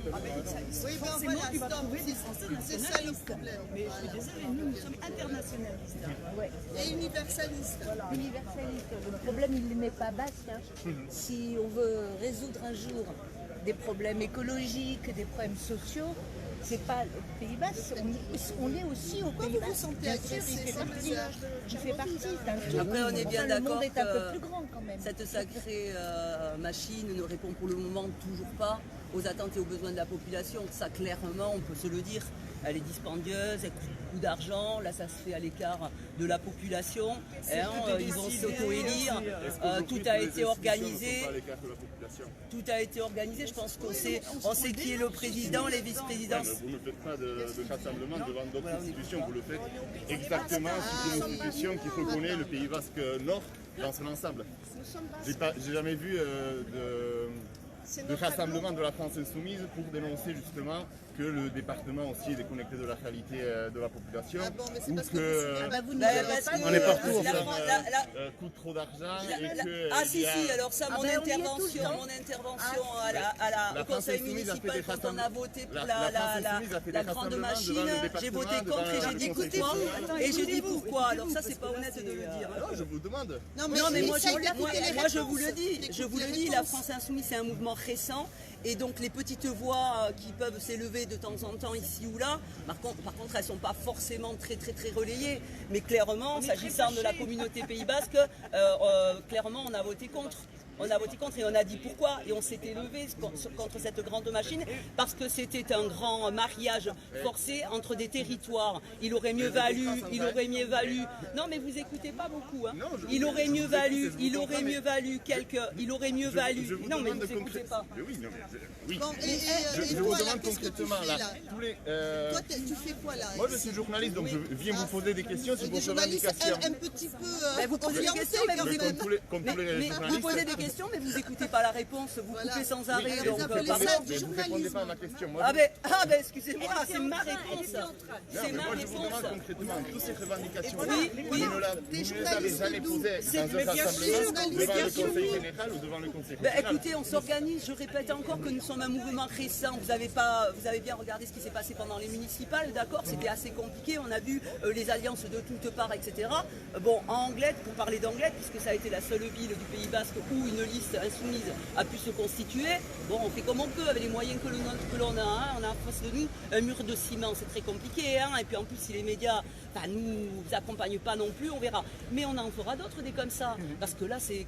Oui, ben forcément, voilà, tu vas stop, trouver des Français c'est ça le nationalistes. problème. Mais je suis désolée, nous sommes internationalistes. Ouais. Et universaliste. Universaliste. Le problème, il n'est pas basque. Hein. Si on veut résoudre un jour des problèmes écologiques, des problèmes sociaux, c'est pas le Pays Basque. On est aussi au Pays vous vous Basque. sentez Bien sûr, agressé, il fait ça partie. veut dire Il fait partie d'un tout. Après, on est bien Enfin, le d'accord monde est un peu que plus grand quand même. cette sacrée machine ne répond pour le moment toujours pas aux attentes et aux besoins de la population. Ça, clairement, on peut se le dire. Elle est dispendieuse, elle coûte beaucoup d'argent. Là, ça se fait à l'écart de la population. Ils vont s'auto-élire. Tout a été organisé. Tout a été organisé. Je pense qu'on sait qui est le président, les vice-présidents. Vous ne faites pas de rassemblement devant d'autres institutions. Vous le faites exactement sur une institution qui reconnaît le Pays Basque Nord dans son ensemble. J'ai jamais vu de rassemblement de la France Insoumise pour dénoncer justement que le département aussi est déconnecté de la réalité de la population, ou que on est partout, coûte trop d'argent et que... Ah si, alors ça, mon intervention au conseil municipal, quand on a voté pour la grande machine, j'ai voté contre et j'ai dit pourquoi. Et je dis pourquoi. Alors ça, c'est pas honnête de le dire. Non, je vous demande. Non mais moi je vous le dis, la France Insoumise c'est un mouvement récent et donc les petites voix qui peuvent s'élever de temps en temps ici ou là, par contre elles ne sont pas forcément très relayées, mais clairement s'agissant de la communauté Pays Basque, clairement on a voté contre. On a voté contre et on a dit pourquoi et on s'était levé contre cette grande machine parce que c'était un grand mariage forcé entre des territoires. Il aurait mieux valu. Non mais vous écoutez pas beaucoup. Hein. Il aurait mieux valu. Non mais vous écoutez pas. Oui. Bon, Je vous demande concrètement là. Toi, tu fais quoi là? Moi je suis journaliste donc je viens vous poser des questions sur vos revendications. Un petit peu. Vous posez des questions, mais comme tous les journalistes. vous posez des questions, mais vous n'écoutez pas la réponse, vous coupez sans arrêt. Donc, mais vous ne répondez pas à ma question. Excusez-moi, c'est ma réponse. C'est ma moi je vous demande réponse. concrètement, toutes ces revendications, Oui. vous ne les avez jamais posées dans un rassemblement devant le Conseil général ou devant le Conseil régional. Écoutez, on s'organise, je répète encore que nous sommes un mouvement récent. Vous avez bien regardé ce qui s'est passé pendant les municipales, d'accord? C'était assez compliqué, on a vu les alliances de toutes parts, etc. Bon, en Anglette, pour parler d'Anglette, puisque ça a été la seule ville du Pays Basque où une liste insoumise a pu se constituer, bon, on fait comme on peut avec les moyens que l'on a. Hein. On a en face de nous un mur de ciment, c'est très compliqué. Hein. Et puis en plus, si les médias nous accompagnent pas non plus, on verra. Mais on en fera d'autres des comme ça. Parce que là, c'est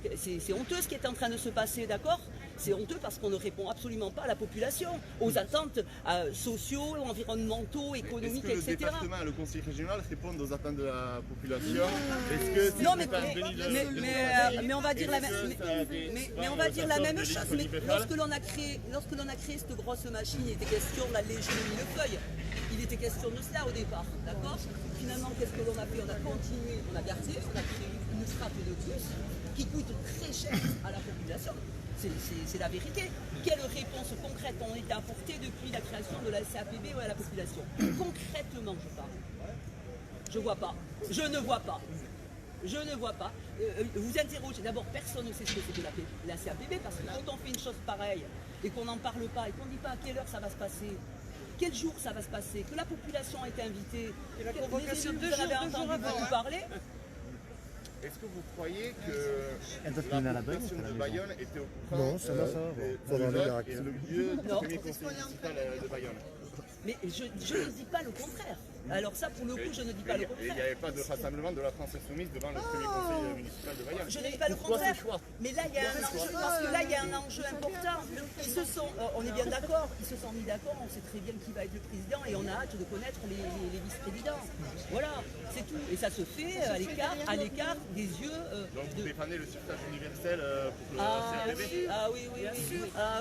honteux ce qui est en train de se passer, d'accord? C'est honteux parce qu'on ne répond absolument pas à la population, aux attentes sociaux, environnementaux, économiques, etc. Est-ce que le département et le conseil régional répondent aux attentes de la population? Non, mais on va dire la même chose. Mais lorsque l'on a créé cette grosse machine, il était question d'alléger le millefeuille. Il était question de cela au départ, d'accord? Finalement, qu'est-ce que l'on a fait? On a continué, on a gardé, on a créé une strate de plus qui coûte très cher à la population. C'est la vérité. Quelle réponse concrète ont été apportées depuis la création de la SAPB à la population? Concrètement, je parle. Je vois pas. Je ne vois pas. Vous interrogez, d'abord personne ne sait ce que c'est que la CAPB parce que quand on fait une chose pareille et qu'on n'en parle pas et qu'on ne dit pas à quelle heure ça va se passer, quel jour ça va se passer, que la population a été invitée, et la convocation les élus, vous avez entendu beaucoup parler. Est-ce que vous croyez que la population de Bayonne était au courant et le lieu du premier conseil municipal de Bayonne? Mais je ne dis pas le contraire. Alors ça, pour le coup, je ne dis pas le contraire. Il n'y avait pas de rassemblement de la France Insoumise devant le premier conseil municipal de Bayonne. Je ne dis pas le contraire. Mais là, il y a un enjeu, parce que là, il y a un enjeu important. On est bien d'accord, ils se sont mis d'accord, on sait très bien qui va être le président et on a hâte de connaître les vice-présidents. Voilà, c'est tout. Et ça se fait à l'écart des yeux. Donc vous défendez le suffrage universel pour le CRPB? Ah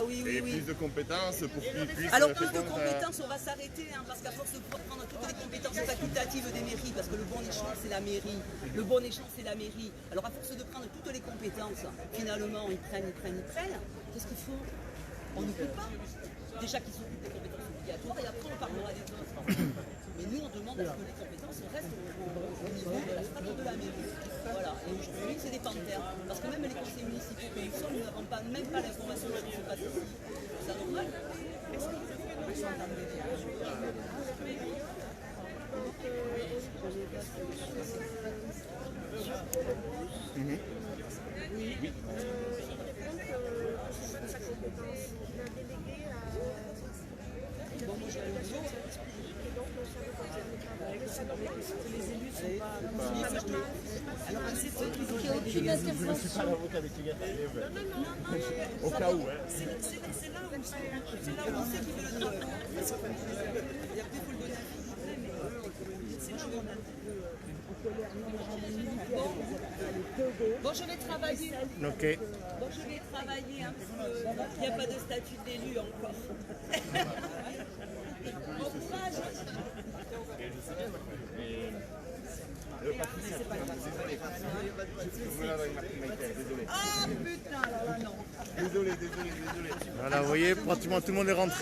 oui. Et plus de compétences pour qu'ils puissent... Alors plus de compétences, on va s'arrêter, hein, parce qu'à force de prendre toutes les compétences facultatives des mairies, parce que le bon échange c'est la mairie, alors à force de prendre toutes les compétences, finalement ils prennent, qu'est-ce qu'il faut? On ne peut pas. Déjà qu'ils s'occupent des compétences obligatoires et après on parlera des autres. Mais nous on demande à ce que les compétences restent au niveau de la strate de la mairie. Voilà, et aujourd'hui c'est des panthères, parce que même les conseils municipaux que nous sommes, nous n'avons même pas l'information de ce qui se passe ici. C'est normal. Qu'il y ait aucune Je ne suis pas intervention. l'avocat des Tigres. Au cas où, hein. C'est là où on sait qu'il veut le drapeau. Parce que, il y a plus faut le donner. C'est là où on a. Bon, je vais travailler. Ok. Bon, je vais travailler, hein, parce qu'il n'y a pas de statut d'élu encore. Bon courage. Désolé. Ah putain, alors là non. Désolé. Voilà, vous voyez, pratiquement tout le monde est rentré.